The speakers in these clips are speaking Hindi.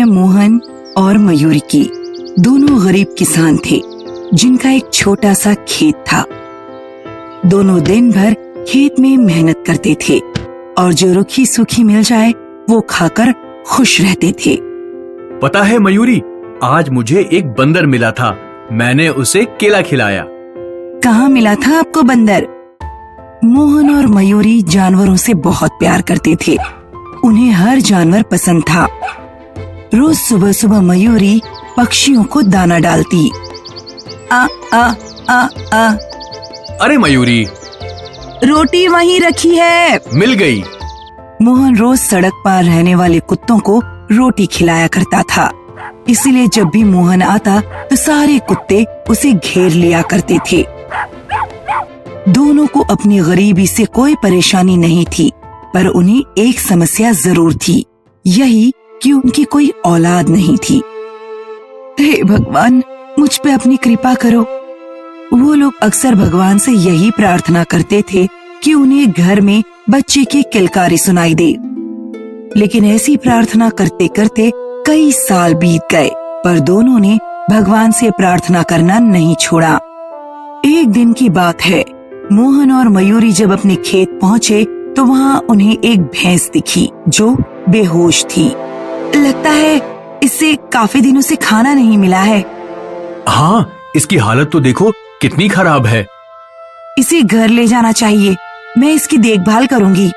है मोहन और मयूरी की। दोनों गरीब किसान थे जिनका एक छोटा सा खेत था। दोनों दिन भर खेत में मेहनत करते थे और जो रूखी सूखी मिल जाए वो खाकर खुश रहते थे। पता है मयूरी, आज मुझे एक बंदर मिला था। मैंने उसे केला खिलाया। कहाँ मिला था आपको बंदर? मोहन और मयूरी जानवरों से बहुत प्यार करते थे। उन्हें हर जानवर पसंद था। रोज सुबह सुबह मयूरी पक्षियों को दाना डालती। आ आ आ आ अरे मयूरी, रोटी वहीं रखी है। मिल गई। मोहन रोज सड़क पार रहने वाले कुत्तों को रोटी खिलाया करता था। इसीलिए जब भी मोहन आता तो सारे कुत्ते उसे घेर लिया करते थे। दोनों को अपनी गरीबी से कोई परेशानी नहीं थी, पर उन्हें एक समस्या जरूर थी, यही कि उनकी कोई औलाद नहीं थी। हे भगवान, मुझ पे अपनी कृपा करो। वो लोग अक्सर भगवान से यही प्रार्थना करते थे कि उन्हें घर में बच्चे की किलकारी सुनाई दे। लेकिन ऐसी प्रार्थना करते करते कई साल बीत गए, पर दोनों ने भगवान से प्रार्थना करना नहीं छोड़ा। एक दिन की बात है, मोहन और मयूरी जब अपने खेत पहुँचे तो वहाँ उन्हें एक भैंस दिखी जो बेहोश थी। लगता है इसे काफी दिनों से खाना नहीं मिला है। हाँ, इसकी हालत तो देखो कितनी खराब है। इसे घर ले जाना चाहिए, मैं इसकी देखभाल करूंगी।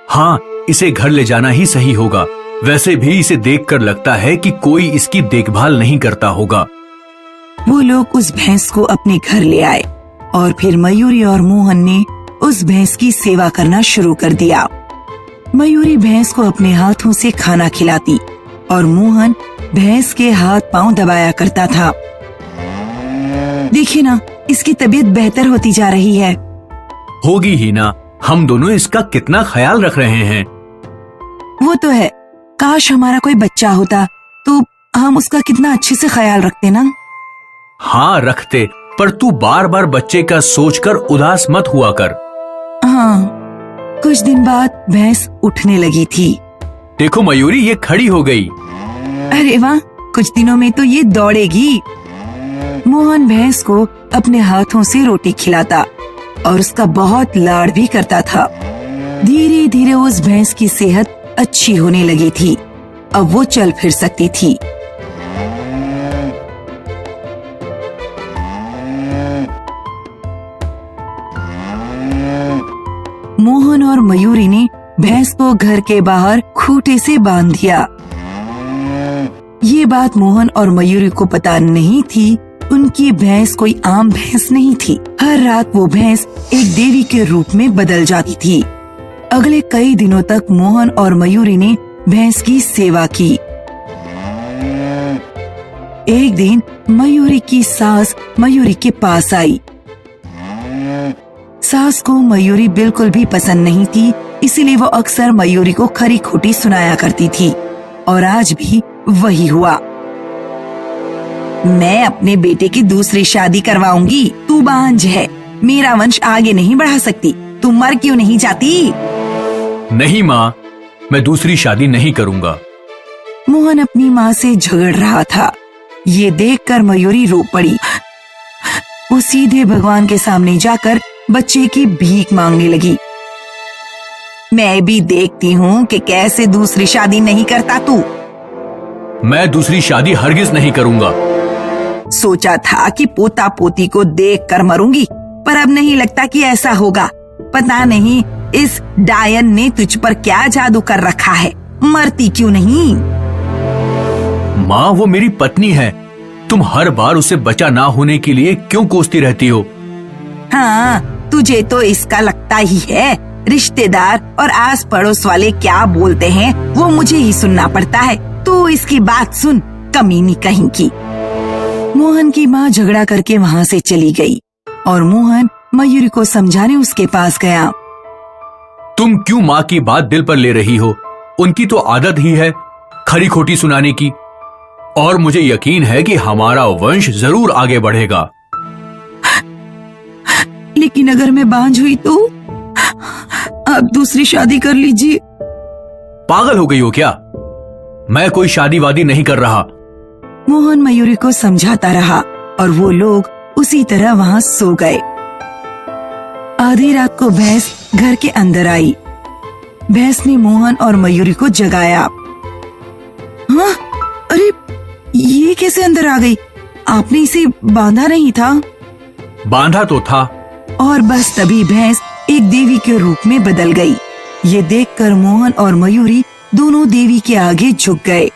हाँ, इसे घर ले जाना ही सही होगा। वैसे भी इसे देखकर लगता है कि कोई इसकी देखभाल नहीं करता होगा। वो लोग उस भैंस को अपने घर ले आए और फिर मयूरी और मोहन ने उस भैंस की सेवा करना शुरू कर दिया। मयूरी भैंस को अपने हाथों से खाना खिलाती और मोहन भैंस के हाथ पांव दबाया करता था। देखिए ना, इसकी तबीयत बेहतर होती जा रही है। होगी ही ना, हम दोनों इसका कितना ख्याल रख रहे हैं। वो तो है, काश हमारा कोई बच्चा होता तो हम उसका कितना अच्छे से ख्याल रखते ना। हाँ रखते, पर तू बार बार बच्चे का सोचकर उदास मत हुआ कर। हाँ, कुछ दिन बाद भैंस उठने लगी थी। देखो मयूरी, ये खड़ी हो गई। अरे वाह, कुछ दिनों में तो ये दौड़ेगी। मोहन भैंस को अपने हाथों से रोटी खिलाता और उसका बहुत लाड भी करता था। धीरे धीरे उस भैंस की सेहत अच्छी होने लगी थी। अब वो चल फिर सकती थी। मोहन और मयूरी ने भैंस को घर के बाहर खूंटे से बांध दिया। ये बात मोहन और मयूरी को पता नहीं थी। उनकी भैंस कोई आम भैंस नहीं थी। हर रात वो भैंस एक देवी के रूप में बदल जाती थी। अगले कई दिनों तक मोहन और मयूरी ने भैंस की सेवा की। एक दिन मयूरी की सास मयूरी के पास आई। सास को मयूरी बिल्कुल भी पसंद नहीं थी, इसीलिए वो अक्सर मयूरी को खरी खोटी सुनाया करती थी। और आज भी वही हुआ। मैं अपने बेटे की दूसरी शादी करवाऊंगी। तू बांझ है, मेरा वंश आगे नहीं बढ़ा सकती। तू मर क्यों नहीं जाती? नहीं माँ, मैं दूसरी शादी नहीं करूँगा। मोहन अपनी माँ से झगड़ रहा था। ये देखकर मयूरी रो पड़ी। वो सीधे भगवान के सामने जाकर बच्चे की भीख मांगने लगी। मैं भी देखती हूँ कि कैसे दूसरी शादी नहीं करता तू। मैं दूसरी शादी हरगिज नहीं करूँगा। सोचा था कि पोता पोती को देखकर मरूंगी, पर अब नहीं लगता कि ऐसा होगा। पता नहीं इस डायन ने तुझ पर क्या जादू कर रखा है। मरती क्यों नहीं? माँ, वो मेरी पत्नी है। तुम हर बार उसे बचा ना होने के लिए क्यों कोसती रहती हो? हाँ, तुझे तो इसका लगता ही है। रिश्तेदार और आस पड़ोस वाले क्या बोलते हैं वो मुझे ही सुनना पड़ता है। तू इसकी बात सुन, कमीनी कहीं की। मोहन की माँ झगड़ा करके वहाँ से चली गई और मोहन मयूरी को समझाने उसके पास गया। तुम क्यों माँ की बात दिल पर ले रही हो? उनकी तो आदत ही है खरी खोटी सुनाने की। और मुझे यकीन है कि हमारा वंश जरूर आगे बढ़ेगा। लेकिन अगर मैं बांझ हुई तो? आप दूसरी शादी कर लीजिए। पागल हो गई हो क्या? मैं कोई शादी वादी नहीं कर रहा। मोहन मयूरी को समझाता रहा और वो लोग उसी तरह वहाँ सो गए। आधी रात को भैंस घर के अंदर आई। भैंस ने मोहन और मयूरी को जगाया। हाँ, अरे ये कैसे अंदर आ गई? आपने इसे बांधा नहीं था? बांधा तो था। और बस तभी भैंस एक देवी के रूप में बदल गई। ये देखकर मोहन और मयूरी दोनों देवी के आगे झुक गए।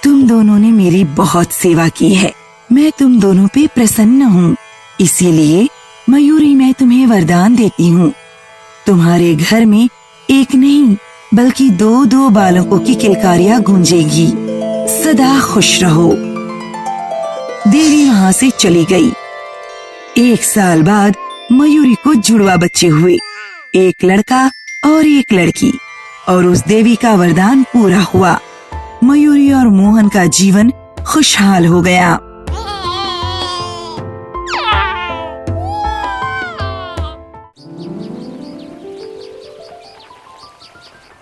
तुम दोनों ने मेरी बहुत सेवा की है, मैं तुम दोनों पे प्रसन्न हूँ। इसीलिए मयूरी, मैं तुम्हें वरदान देती हूँ। तुम्हारे घर में एक नहीं बल्कि दो दो बालकों की किलकारियाँ गूंजेगी। सदा खुश रहो। देवी वहाँ से चली गई। 1 साल बाद मयूरी को जुड़वा बच्चे हुए, एक लड़का और एक लड़की, और उस देवी का वरदान पूरा हुआ। मयूरी और मोहन का जीवन खुशहाल हो गया।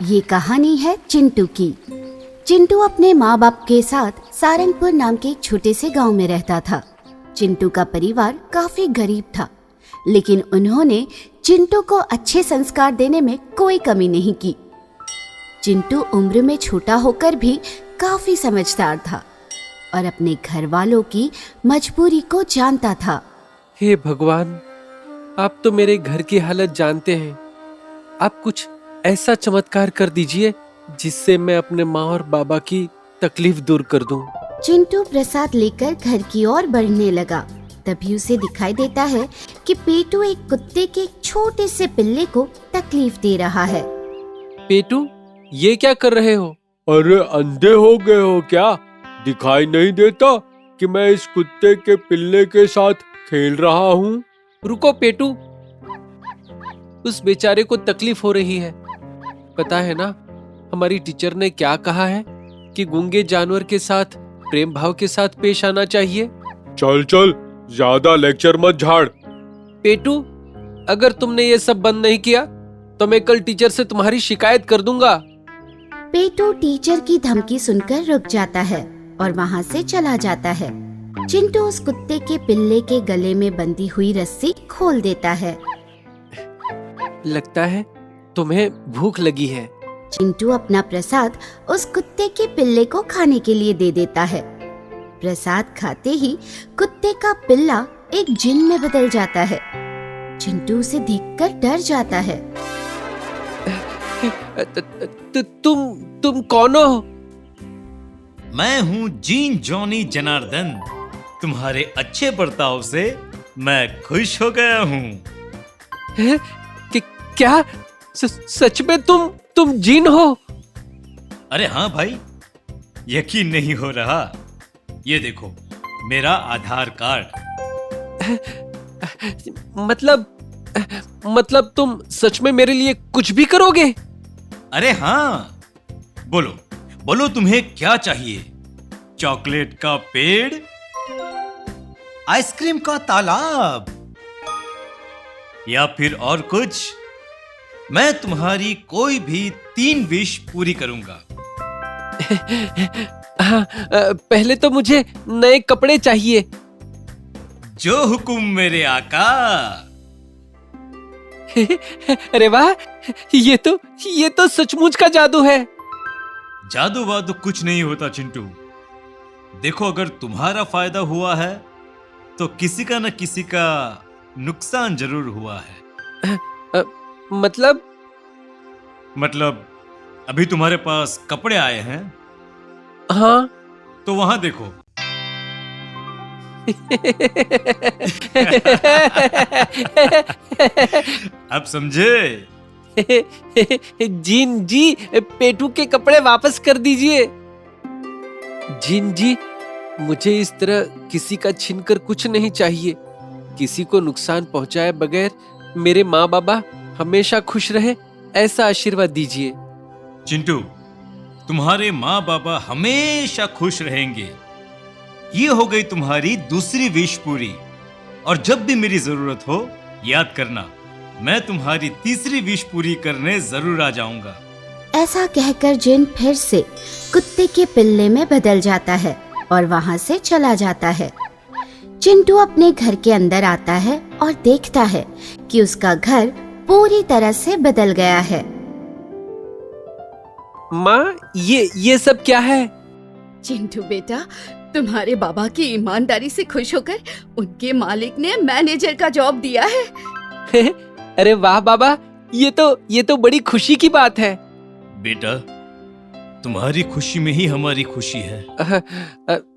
ये कहानी है चिंटू की। चिंटू अपने माँ बाप के साथ सारंगपुर नाम के एक छोटे से गांव में रहता था। चिंटू का परिवार काफी गरीब था, लेकिन उन्होंने चिंटू को अच्छे संस्कार देने में कोई कमी नहीं की। चिंटू उम्र में छोटा होकर भी काफी समझदार था और अपने घर वालों की मजबूरी को जानता था। हे भगवान, आप तो मेरे घर की हालत जानते हैं। आप कुछ ऐसा चमत्कार कर दीजिए जिससे मैं अपने माँ और बाबा की तकलीफ दूर कर दूं। चिंटू प्रसाद लेकर घर की ओर बढ़ने लगा। तभी उसे दिखाई देता है कि पेटू एक कुत्ते के एक छोटे से पिल्ले को तकलीफ दे रहा है। पेटू, ये क्या कर रहे हो? अरे अंधे हो गए हो क्या? दिखाई नहीं देता कि मैं इस कुत्ते के पिल्ले के साथ खेल रहा हूँ? रुको पेटू, उस बेचारे को तकलीफ हो रही है। पता है ना, हमारी टीचर ने क्या कहा है कि गूंगे जानवर के साथ प्रेम भाव के साथ पेश आना चाहिए। चल चल, ज्यादा लेक्चर मत झाड़। पेटू, अगर तुमने ये सब बंद नहीं किया तो मैं कल टीचर से तुम्हारी शिकायत कर दूंगा। पेटू टीचर की धमकी सुनकर रुक जाता है और वहाँ से चला जाता है। चिंटू उस कुत्ते के पिल्ले के गले में बंधी हुई रस्सी खोल देता है। लगता है तुम्हें भूख लगी है। चिंटू अपना प्रसाद उस कुत्ते के पिल्ले को खाने के लिए दे देता है। प्रसाद खाते ही कुत्ते का पिल्ला एक जिन में बदल जाता है। चिंटू उसे देखकर डर जाता है। तुम कौन हो? मैं हूँ जीन जॉनी जनार्दन। तुम्हारे अच्छे बर्ताव से मैं खुश हो गया हूँ। क्या सच में तुम जीन हो? अरे हाँ भाई, यकीन नहीं हो रहा? ये देखो मेरा आधार कार्ड। मतलब तुम सच में मेरे लिए कुछ भी करोगे? अरे हाँ, बोलो बोलो तुम्हें क्या चाहिए? चॉकलेट का पेड़, आइसक्रीम का तालाब, या फिर और कुछ? मैं तुम्हारी कोई भी 3 विश पूरी करूंगा। हाँ, पहले तो मुझे नए कपड़े चाहिए। जो हुकुम मेरे आका। अरे वाह, ये तो सचमुच का जादू है। जादू वादू कुछ नहीं होता चिंटू। देखो, अगर तुम्हारा फायदा हुआ है तो किसी का न किसी का नुकसान जरूर हुआ है। मतलब अभी तुम्हारे पास कपड़े आए हैं? हाँ। तो वहां देखो। अब समझे? जीन जी, पेटू के कपड़े वापस कर दीजिए। जीन जी, मुझे इस तरह किसी का छीनकर कुछ नहीं चाहिए। किसी को नुकसान पहुंचाए बगैर मेरे माँ बाबा हमेशा खुश रहे, ऐसा आशीर्वाद दीजिए। चिंटू, तुम्हारे माँ बाबा हमेशा खुश रहेंगे। ये हो गई तुम्हारी दूसरी विश पूरी। और जब भी मेरी जरूरत हो, याद करना, मैं तुम्हारी तीसरी विश पूरी करने जरूर आ जाऊंगा। ऐसा कहकर जिन फिर से कुत्ते के पिल्ले में बदल जाता है और वहां से चला जाता है। चिंटू अपने घर के अंदर आता है और देखता है कि उसका घर पूरी तरह से बदल गया है। माँ, ये सब क्या है? चिंटू बेटा, तुम्हारे बाबा की ईमानदारी से खुश होकर उनके मालिक ने मैनेजर का जॉब दिया है। अरे वाह बाबा, ये तो बड़ी खुशी की बात है। बेटा, तुम्हारी खुशी में ही हमारी खुशी है।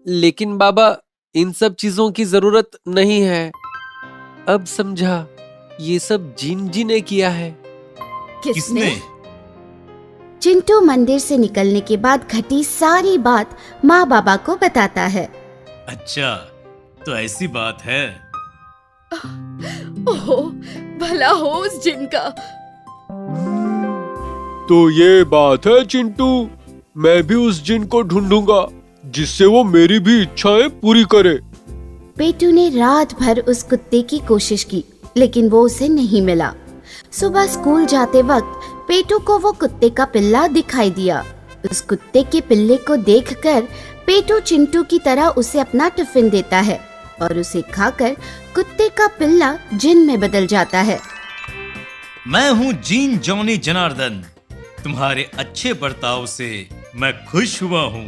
लेकिन बाबा, इन सब चीजों की जरूरत नहीं है। अब समझा, ये सब जिन जी ने किया है। किसने? चिंटू मंदिर से निकलने के बाद घटी सारी बात माँ बाबा को बताता है। अच्छा, तो ऐसी बात है। ओहो, भला हो उस जिन का। तो ये बात है चिंटू, मैं भी उस जिन को ढूंढूंगा जिससे वो मेरी भी इच्छाएं पूरी करे। पेटू ने रात भर उस कुत्ते की कोशिश की, लेकिन वो उसे नहीं मिला। सुबह स्कूल जाते वक्त पेटू को वो कुत्ते का पिल्ला दिखाई दिया। उस कुत्ते के पिल्ले को देखकर पेटू चिंटू की तरह उसे अपना टिफिन देता है और उसे खाकर कुत्ते का पिल्ला जिन में बदल जाता है। मैं हूँ जीन जॉनी जनार्दन। तुम्हारे अच्छे बर्ताव से मैं खुश हुआ हूँ।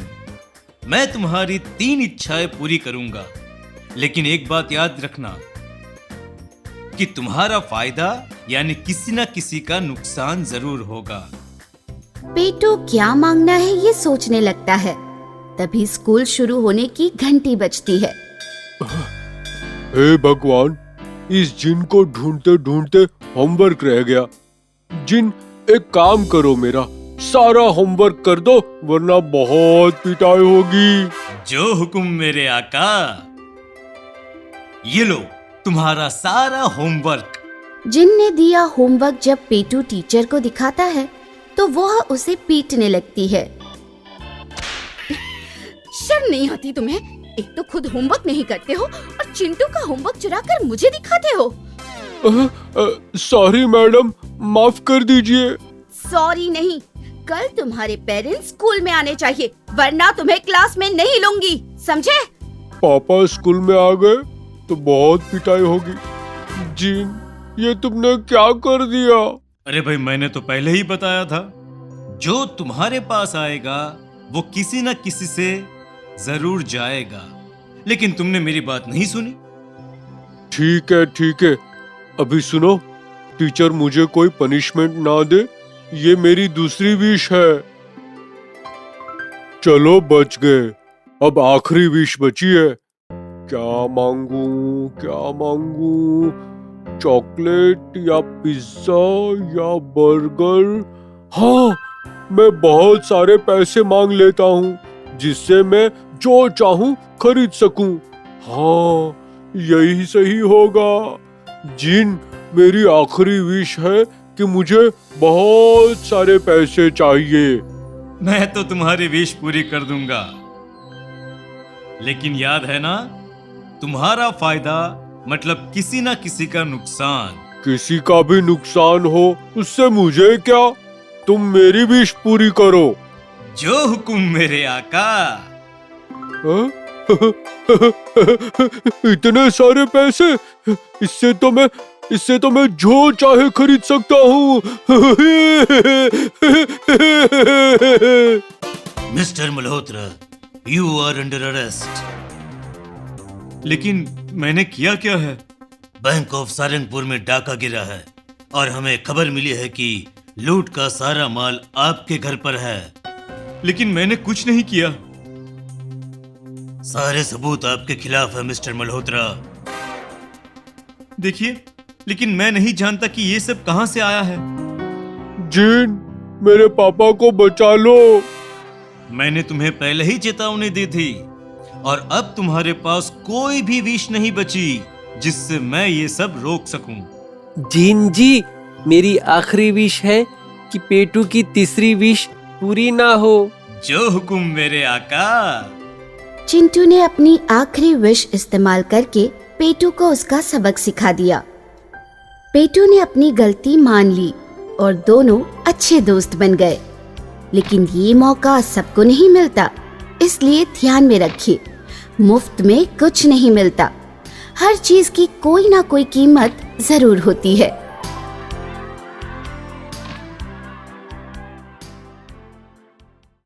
मैं तुम्हारी 3 इच्छाएं पूरी करूंगा, लेकिन एक बात याद रखना कि तुम्हारा फायदा यानी किसी न किसी का नुकसान जरूर होगा। पेटू क्या मांगना है ये सोचने लगता है। तभी स्कूल शुरू होने की घंटी बजती है। हे भगवान, इस जिन को ढूंढते ढूंढते होमवर्क रह गया। जिन, एक काम करो, मेरा सारा होमवर्क कर दो, वरना बहुत पिटाई होगी। जो हुक्म मेरे आका। ये लो तुम्हारा सारा होमवर्क। जिन ने दिया होमवर्क जब पेटू टीचर को दिखाता है तो वह उसे पीटने लगती है। शर्म नहीं आती तुम्हें? एक तो खुद होमवर्क नहीं करते हो और चिंटू का होमवर्क चुराकर मुझे दिखाते हो। सॉरी मैडम, माफ कर दीजिए। सॉरी नहीं, कल तुम्हारे पेरेंट्स स्कूल में आने चाहिए, वरना तुम्हें क्लास में नहीं लूंगी, समझे? पापा स्कूल में आ गए तो बहुत पिटाई होगी। जीन, ये तुमने क्या कर दिया? अरे भाई, मैंने तो पहले ही बताया था, जो तुम्हारे पास आएगा वो किसी न किसी से जरूर जाएगा, लेकिन तुमने मेरी बात नहीं सुनी। ठीक है, अभी सुनो। टीचर मुझे कोई पनिशमेंट ना दे, ये मेरी दूसरी विश है। चलो बच गए, अब आखिरी विश बची है। क्या मांगू? चॉकलेट या पिज्जा या बर्गर? हाँ, मैं बहुत सारे पैसे मांग लेता हूँ जिससे मैं जो चाहूँ खरीद सकूं। हाँ, यही सही होगा। जिन, मेरी आखिरी विश है कि मुझे बहुत सारे पैसे चाहिए। मैं तो तुम्हारी विश पूरी कर दूंगा, लेकिन याद है ना, तुम्हारा फायदा मतलब किसी ना किसी का नुकसान। किसी का भी नुकसान हो उससे मुझे क्या, तुम मेरी विश पूरी करो। जो हुक्म मेरे आका। इतने सारे पैसे, इससे तो मैं जो चाहे खरीद सकता हूँ। Mister Malhotra, you are under arrest. लेकिन मैंने किया क्या है? बैंक ऑफ सारंगपुर में डाका गिरा है और हमें खबर मिली है कि लूट का सारा माल आपके घर पर है, लेकिन मैंने कुछ नहीं किया। सारे सबूत आपके खिलाफ है मिस्टर मल्होत्रा। देखिए, लेकिन मैं नहीं जानता कि ये सब कहां से आया है। जिन, मेरे पापा को बचा लो। मैंने तुम्हें पहले ही चेतावनी दी थी और अब तुम्हारे पास कोई भी विश नहीं बची जिससे मैं ये सब रोक सकूं। जीन जी, मेरी आखिरी विश है कि पेटू की तीसरी विश पूरी ना हो। जो हुक्म मेरे आका। चिंटू ने अपनी आखिरी विश इस्तेमाल करके पेटू को उसका सबक सिखा दिया। पेटू ने अपनी गलती मान ली और दोनों अच्छे दोस्त बन गए। लेकिन ये मौका सबको नहीं मिलता, इसलिए ध्यान में रखिए, मुफ्त में कुछ नहीं मिलता। हर चीज की कोई ना कोई कीमत जरूर होती है।